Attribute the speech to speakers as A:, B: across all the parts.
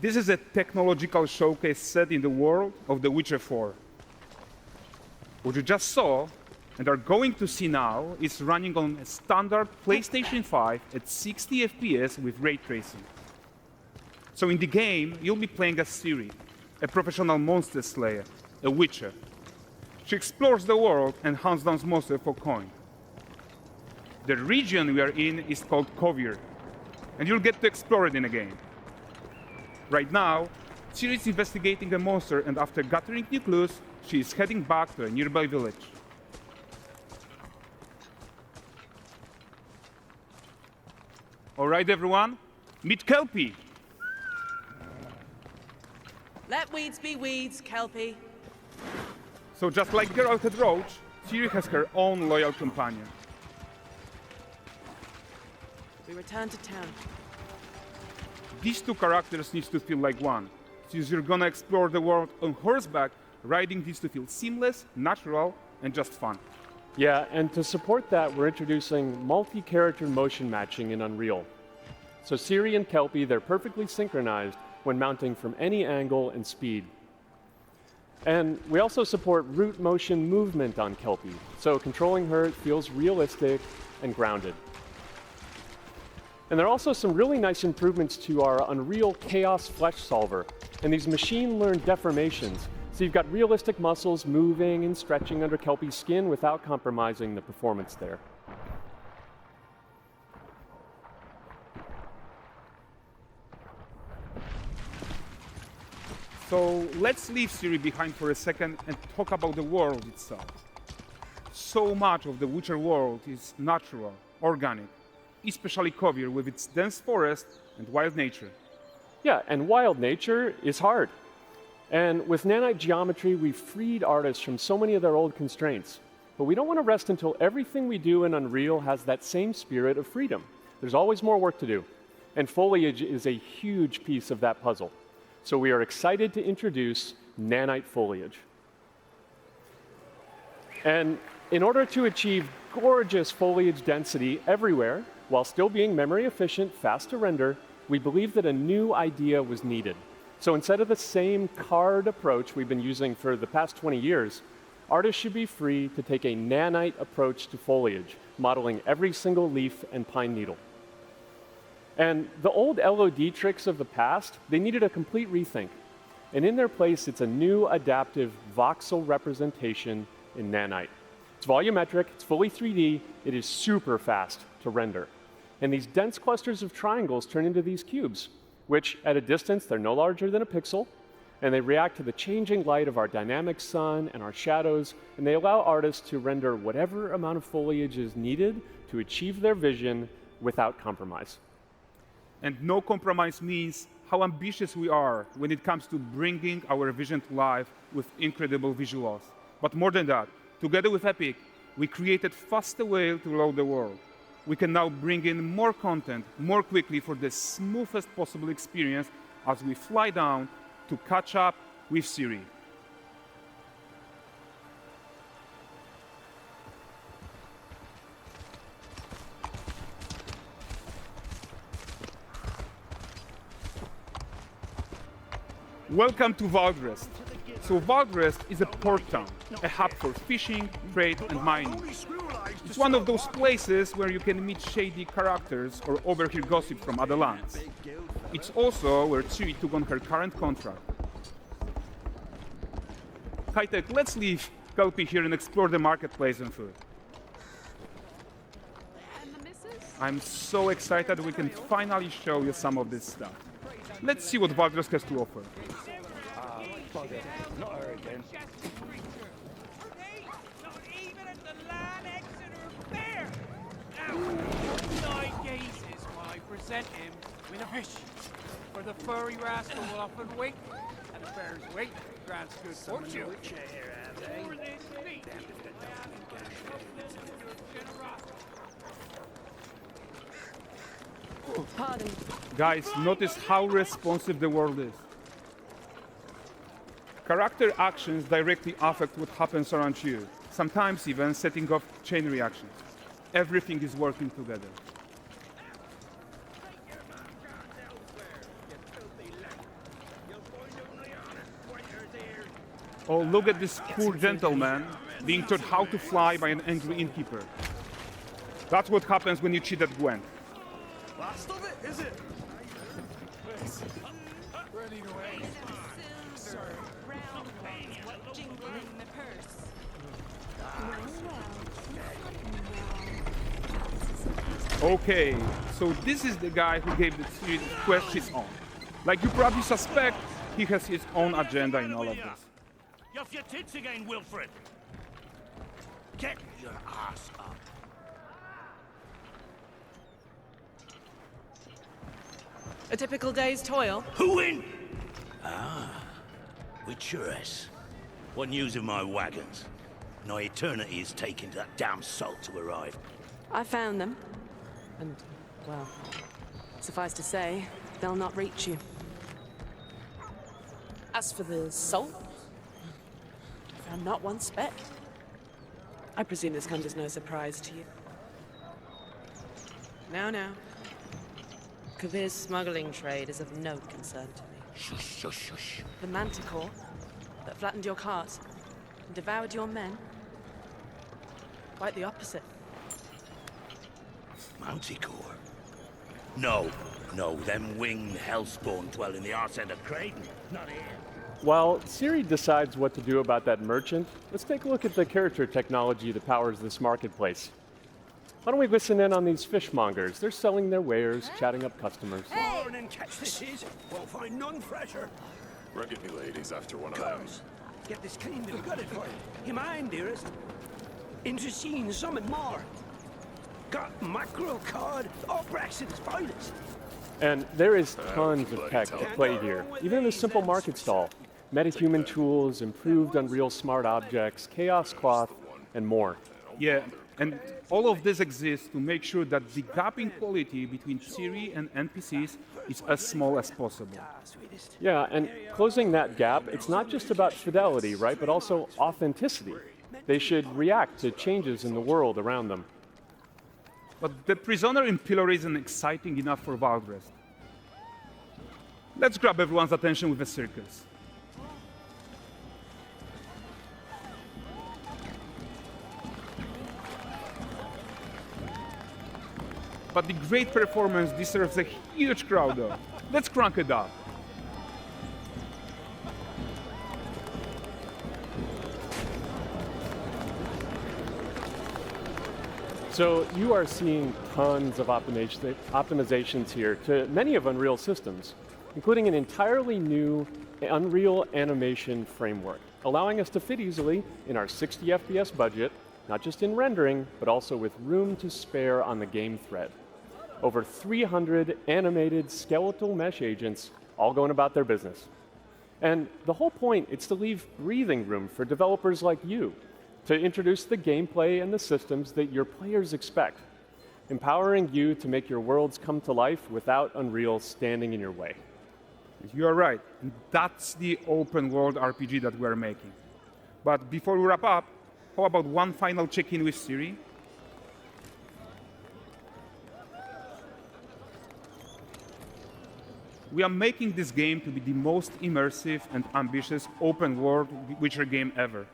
A: This is a technological showcase set in the world of The Witcher 4. What you just saw and are going to see now is running on a standard PlayStation 5 at 60 FPS with ray tracing. So in the game, you'll be playing as Ciri, a professional monster slayer, a witcher. She explores the world and hunts down monsters for coin. The region we are in is called Kovir, and you'll get to explore it in a game. Right now, Ciri is investigating a monster, and after gathering new clues, she is heading back to a nearby village. All right, everyone, meet Kelpie.
B: Let weeds be weeds, Kelpie.
A: So just like Geralt had Roach, Ciri has her own loyal companion.
B: We return to town.
A: These two characters need to feel like one. Since you're gonna explore the world on horseback, riding needs to feel seamless, natural, and just fun.
C: Yeah, and to support that, we're introducing multi-character motion matching in Unreal. So Ciri and Kelpie, they're perfectly synchronized when mounting from any angle and speed. And we also support root motion movement on Kelpie, so controlling her feels realistic and grounded. And there are also some really nice improvements to our Unreal Chaos Flesh Solver and these machine-learned deformations. So you've got realistic muscles moving and stretching under Kelpie's skin without compromising the performance there.
A: So let's leave Ciri behind for a second and talk about the world itself. So much of the Witcher world is natural, organic, especially Kovir with its dense forest and wild nature.
C: Yeah, and wild nature is hard. And with nanite geometry, we've freed artists from so many of their old constraints. But we don't want to rest until everything we do in Unreal has that same spirit of freedom. There's always more work to do. And foliage is a huge piece of that puzzle. So we are excited to introduce nanite foliage. And in order to achieve gorgeous foliage density everywhere, while still being memory efficient, fast to render, we believe that a new idea was needed. So instead of the same card approach we've been using for the past 20 years, artists should be free to take a nanite approach to foliage, modeling every single leaf and pine needle. And the old LOD tricks of the past, they needed a complete rethink. And in their place, it's a new adaptive voxel representation in nanite. It's volumetric, it's fully 3D, it is super fast to render. And these dense clusters of triangles turn into these cubes, which at a distance, they're no larger than a pixel, and they react to the changing light of our dynamic sun and our shadows, and they allow artists to render whatever amount of foliage is needed to achieve their vision without compromise.
A: And no compromise means how ambitious we are when it comes to bringing our vision to life with incredible visuals. But more than that, together with Epic, we created faster way to load the world. We can now bring in more content more quickly for the smoothest possible experience as we fly down to catch up with Ciri. Welcome to Valdrest. So Valdrest is a port town, a hub for fishing, trade, and mining. It's one of those places where you can meet shady characters or overhear gossip from other lands. It's also where Ciri took on her current contract. High-tech, let's leave Kelpie here and explore the marketplace and food. I'm so excited we can finally show you some of this stuff. Let's see what Valdrest has to offer.
D: Not her again.
E: Not even at the Lamb Exeter Fair! Now, 9 gazes while I present him with a fish. For the furry rascal will often wait, and the fair's weight grants good fortune. For this feat, I ask your generosity.
B: Pardon.
A: Guys, notice how responsive the world is. Character actions directly affect what happens around you, sometimes even setting off chain reactions. Everything is working together. Oh, look at this poor gentleman being taught how to fly by an angry innkeeper. That's what happens when you cheat at Gwent.
D: Last of it, is it? Ready to aim.
A: Okay, so this is the guy who gave the quest his own. Like you probably suspect, he has his own agenda in all of this.
F: You're off your tits again, Wilfred. Get your ass up.
B: A typical day's toil.
F: Who in? With Churres. What news of my wagons? No eternity is taking that damn salt to arrive.
B: I found them. And, well, suffice to say, they'll not reach you. As for the salt, I found not one speck. I presume this comes as no surprise to you. Now. Kavir's smuggling trade is of no concern to me.
F: Shush, shush, shush.
B: The manticore that flattened your cart and devoured your men, quite the opposite.
F: Manticore? No, them winged hellspawn dwell in the arse end of Creighton, not here.
C: While Ciri decides what to do about that merchant, let's take a look at the character technology that powers this marketplace. Why don't we listen in on these fishmongers? They're selling their wares, chatting up customers.
F: Morning, catch this is. Won't find none fresher.
D: Rugged me ladies after one of them.
G: Get this cleaned and gutted for you. You mind, dearest? Interesting, something more. Got mackerel cod, all Brexit's finest.
C: And there is tons of tech at play here, even in this simple market stall. Metahuman tools, improved Unreal smart objects, chaos cloth, and more.
A: Yeah, and all of this exists to make sure that the gap in quality between Ciri and NPCs is as small as possible.
C: Yeah, and closing that gap, it's not just about fidelity, right, but also authenticity. They should react to changes in the world around them.
A: But the prisoner in Polaris isn't exciting enough for Valdrest. Let's grab everyone's attention with a circus. But the great performance deserves a huge crowd though. Let's crank it up.
C: So you are seeing tons of optimizations here to many of Unreal's systems, including an entirely new Unreal animation framework, allowing us to fit easily in our 60 FPS budget, not just in rendering, but also with room to spare on the game thread. Over 300 animated skeletal mesh agents all going about their business. And the whole point is to leave breathing room for developers like you to introduce the gameplay and the systems that your players expect, empowering you to make your worlds come to life without Unreal standing in your way.
A: You are right, and that's the open world RPG that we're making. But before we wrap up, how about one final check-in with Ciri? We are making this game to be the most immersive and ambitious open world Witcher game ever.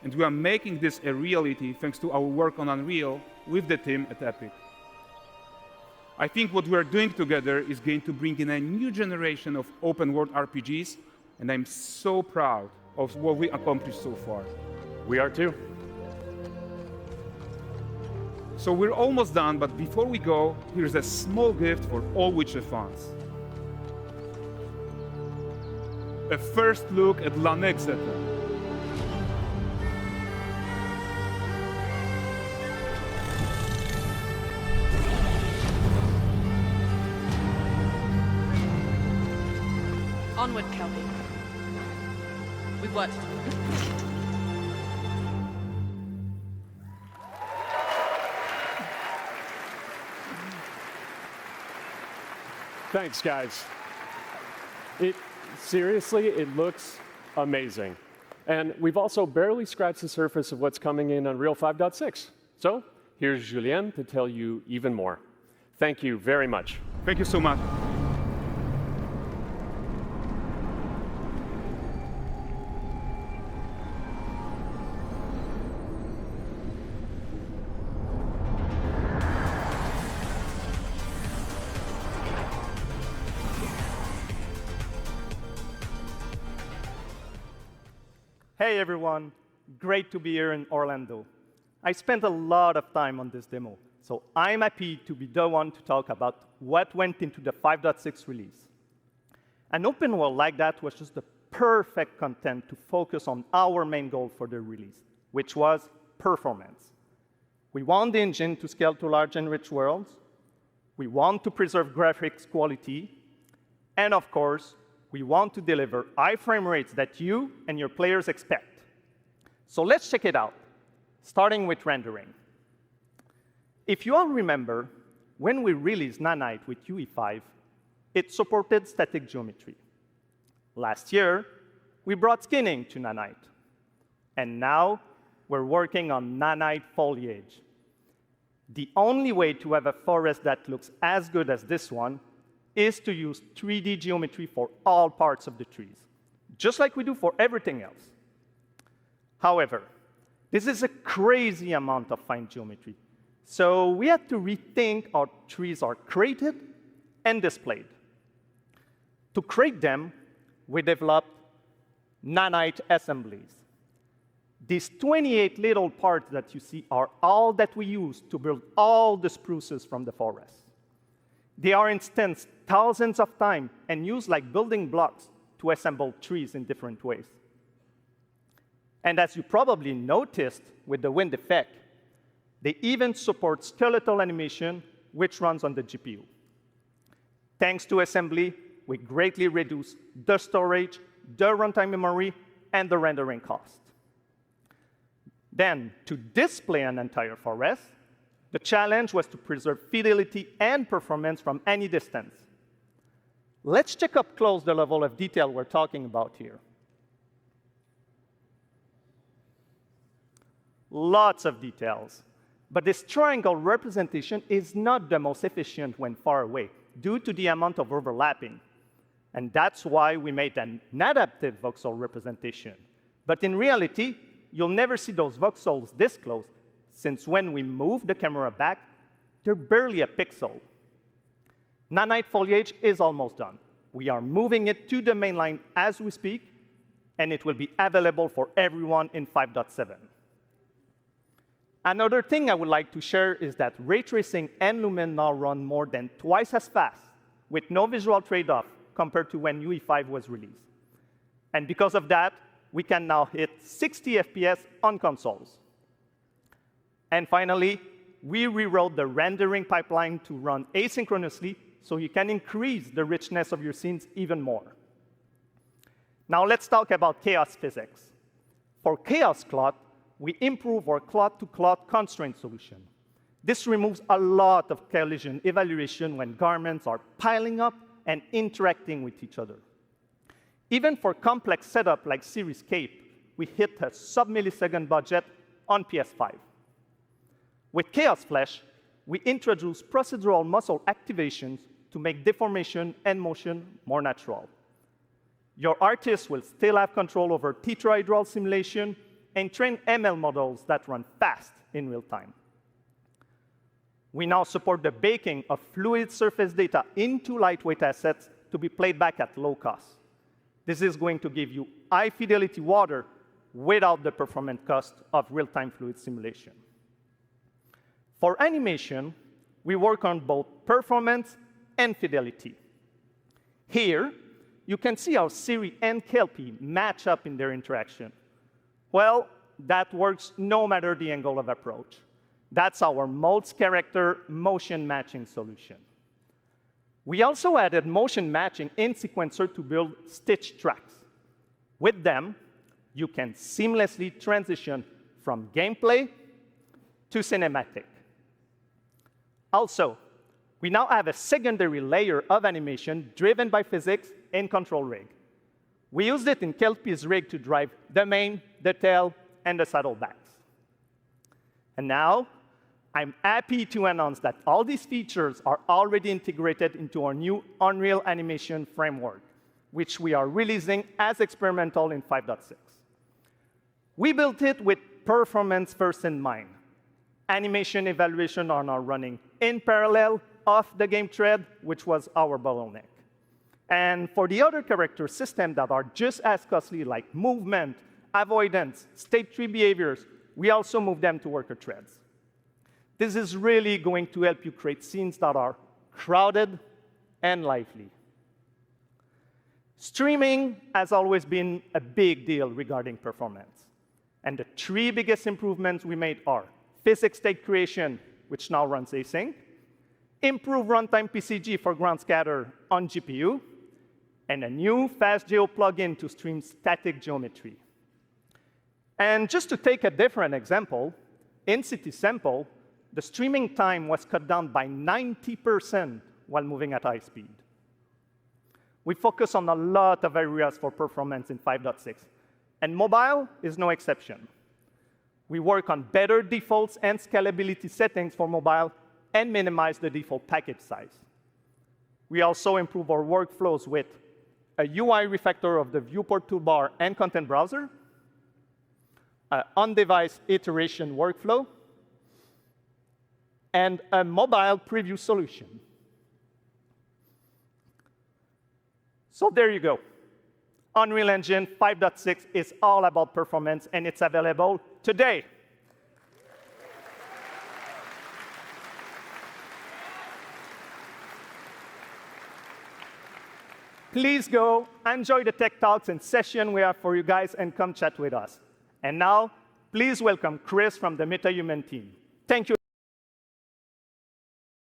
A: And we are making this a reality thanks to our work on Unreal with the team at Epic. I think what we're doing together is going to bring in a new generation of open world RPGs, and I'm so proud of what we accomplished so far.
C: We are too.
A: So we're almost done, but before we go, here's a small gift for all Witcher fans. A first look at Lanexeter.
B: Onward, Kelpie. We've worked.
C: Thanks, guys. Seriously, it looks amazing. And we've also barely scratched the surface of what's coming in Unreal 5.6. So here's Julien to tell you even more. Thank you very much.
A: Thank you so much.
H: Hey everyone, great to be here in Orlando. I spent a lot of time on this demo, so I'm happy to be the one to talk about what went into the 5.6 release. An open world like that was just the perfect content to focus on our main goal for the release, which was performance. We want the engine to scale to large and rich worlds. We want to preserve graphics quality. And of course, we want to deliver high frame rates that you and your players expect. So let's check it out, starting with rendering. If you all remember, when we released Nanite with UE5, it supported static geometry. Last year, we brought skinning to Nanite. And now, we're working on Nanite foliage. The only way to have a forest that looks as good as this one is to use 3D geometry for all parts of the trees, just like we do for everything else. However, this is a crazy amount of fine geometry, so we had to rethink how trees are created and displayed. To create them, we developed Nanite assemblies. These 28 little parts that you see are all that we use to build all the spruces from the forest. They are instanced thousands of times and used like building blocks to assemble trees in different ways. And as you probably noticed with the wind effect, they even support skeletal animation, which runs on the GPU. Thanks to assembly, we greatly reduce the storage, the runtime memory, and the rendering cost. Then, to display an entire forest, the challenge was to preserve fidelity and performance from any distance. Let's check up close the level of detail we're talking about here. Lots of details. But this triangle representation is not the most efficient when far away, due to the amount of overlapping. And that's why we made an adaptive voxel representation. But in reality, you'll never see those voxels this close, since when we move the camera back, they're barely a pixel. Nanite foliage is almost done. We are moving it to the main line as we speak, and it will be available for everyone in 5.7. Another thing I would like to share is that ray tracing and Lumen now run more than twice as fast, with no visual trade-off compared to when UE5 was released. And because of that, we can now hit 60 FPS on consoles. And finally, we rewrote the rendering pipeline to run asynchronously so you can increase the richness of your scenes even more. Now let's talk about chaos physics. For chaos cloth, we improve our cloth-to-cloth constraint solution. This removes a lot of collision evaluation when garments are piling up and interacting with each other. Even for complex setup like Ciri's cape, we hit a sub-millisecond budget on PS5. With Chaos Flesh, we introduce procedural muscle activations to make deformation and motion more natural. Your artist will still have control over tetrahedral simulation and train ML models that run fast in real time. We now support the baking of fluid surface data into lightweight assets to be played back at low cost. This is going to give you high-fidelity water without the performance cost of real-time fluid simulation. For animation, we work on both performance and fidelity. Here, you can see how Ciri and Kelpie match up in their interaction. Well, that works no matter the angle of approach. That's our Molds character motion matching solution. We also added motion matching in Sequencer to build stitch tracks. With them, you can seamlessly transition from gameplay to cinematic. Also, we now have a secondary layer of animation driven by physics in Control Rig. We used it in Kelpie's rig to drive the mane, the tail, and the saddlebacks. And now, I'm happy to announce that all these features are already integrated into our new Unreal Animation framework, which we are releasing as experimental in 5.6. We built it with performance first in mind. Animation evaluation are now running in parallel off the game thread, which was our bottleneck. And for the other character systems that are just as costly, like movement, avoidance, state tree behaviors, we also move them to worker threads. This is really going to help you create scenes that are crowded and lively. Streaming has always been a big deal regarding performance. And the three biggest improvements we made are physics state creation, which now runs async, improve runtime PCG for ground scatter on GPU, and a new FastGeo plugin to stream static geometry. And just to take a different example, in City Sample, the streaming time was cut down by 90% while moving at high speed. We focus on a lot of areas for performance in 5.6, and mobile is no exception. We work on better defaults and scalability settings for mobile and minimize the default package size. We also improve our workflows with a UI refactor of the viewport toolbar and content browser, an on-device iteration workflow, and a mobile preview solution. So there you go. Unreal Engine 5.6 is all about performance, and it's available today. Please go enjoy the tech talks and session we have for you guys and come chat with us. And now, please welcome Chris from the MetaHuman team. Thank you.